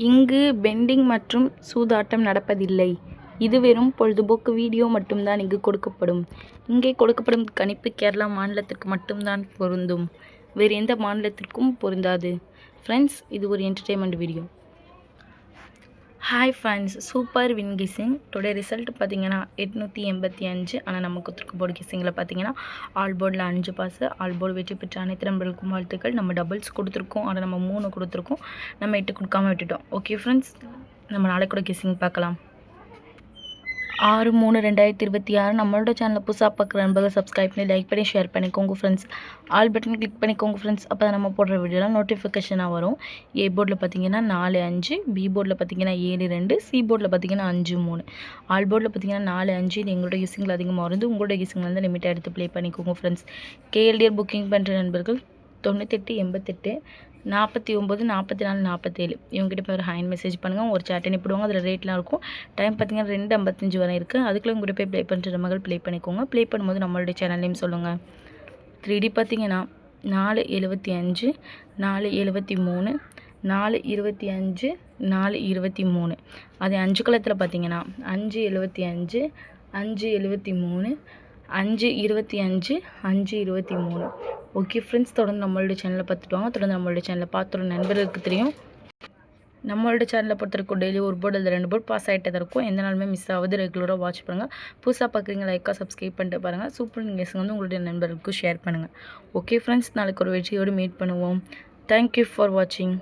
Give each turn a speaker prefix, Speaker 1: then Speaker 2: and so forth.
Speaker 1: இங்கு பெண்டிங் மற்றும் சூதாட்டம் நடப்பதில்லை. இது வெறும் பொழுதுபோக்கு வீடியோ மட்டும்தான் இங்கு கொடுக்கப்படும். இங்கே கொடுக்கப்படும் கணிப்பு கேரளா மாநிலத்திற்கு மட்டும்தான் பொருந்தும். வேறு எந்த மாநிலத்திற்கும் பொருந்தாது. ஃப்ரெண்ட்ஸ், இது ஒரு entertainment video. Hi friends, super win guessing. Today result பார்த்தீங்கன்னா 885. ஆனால் நம்ம கொடுத்துருக்க போர்டு கெஸ்ஸிங்கில் பார்த்தீங்கன்னா ஆல் போர்டில் 5 பாஸ். ஆல் போர்டு வெற்றி பெற்ற அனைத்து நண்பர்களுக்கும் வாழ்த்துக்கள். நம்ம டபுள்ஸ் கொடுத்துருக்கோம், ஆனால் நம்ம 3 கொடுத்துருக்கோம். நம்ம 8 கொடுக்காம விட்டுட்டோம். ஓகே ஃப்ரெண்ட்ஸ், நம்ம நாளைக்கு கூட கெஸ்ஸிங் பார்க்கலாம். 6/3/2026. நம்மளோட சேனலை புதுசாக பார்க்குற நண்பர்கள் சப்ஸ்கிரைப் பண்ணி லைக் பண்ணி ஷேர் பண்ணிக்கோங்க ஃப்ரெண்ட்ஸ். ஆல் பட்டன் கிளிக் பண்ணிக்கோங்க ஃப்ரெண்ட்ஸ். அப்போ தான் நம்ம போடுற வீடியோலாம் நோட்டிஃபிகேஷனாக வரும். ஏ போர்டில் பார்த்தீங்கன்னா 4-5, பி போர்டில் பார்த்தீங்கன்னா 7-2, சி போர்டில் பார்த்தீங்கன்னா 5-3. ஆல் போர்டில் பார்த்தீங்கன்னா 4-5. இது எங்களோட யூஸிங்கில் அதிகமாக வருது. உங்களோட யூஸிங்கில் வந்து லிமிட்டாக எடுத்து ப்ளே பண்ணிக்கோங்க ஃப்ரெண்ட்ஸ். கேஎல்டிஆர் புக்கிங் பண்ணுற நண்பர்கள் 9888 49 44 47 இவங்ககிட்ட போய் ஒரு ஹேண்ட் மெசேஜ் பண்ணுங்கள். ஒரு சேட் அனுப்பிடுவாங்க. அதில் ரேட்லாம் இருக்கும். டைம் பார்த்தீங்கன்னா 2:55 வரை இருக்குது. அதுக்குள்ளே உங்கள்கிட்ட போய் ப்ளே பண்ணுற மகள் ப்ளே பண்ணிக்கோங்க. ப்ளே பண்ணும்போது நம்மளுடைய சேனல் நேம் சொல்லுங்கள். 3D பார்த்தீங்கன்னா 475 473 425 423. அதே 5 களத்தில் பார்த்தீங்கன்னா 575 573 525 523. ஓகே ஃப்ரெண்ட்ஸ், தொடர்ந்து நம்மளோட சேனலை பார்த்துட்டு வாங்க. தொடர்ந்து நம்மளோட சேனலை பார்த்துற நண்பர்களுக்கு தெரியும். நம்மளோட சேனலை பொறுத்தவரைக்கும் டெய்லி ஒரு போர்டு அல்லது 2 போர்டு பாஸ் ஆகிட்டே தான் இருக்கும். எந்த நாளுமே மிஸ் ஆகுது. ரெகுலராக வாட்ச் பண்ணுங்கள். புதுசாக பார்க்குறீங்க லைக்காக சப்ஸ்கிரைப் பண்ணிட்டு பாருங்கள். சூப்பர் நியூஸ் வந்து உங்களுடைய நண்பர்களுக்கும் ஷேர் பண்ணுங்கள். ஓகே ஃப்ரெண்ட்ஸ், நாளைக்கு ஒரு வெற்றியோடு மீட் பண்ணுவோம். தேங்க்யூ ஃபார் வாட்சிங்.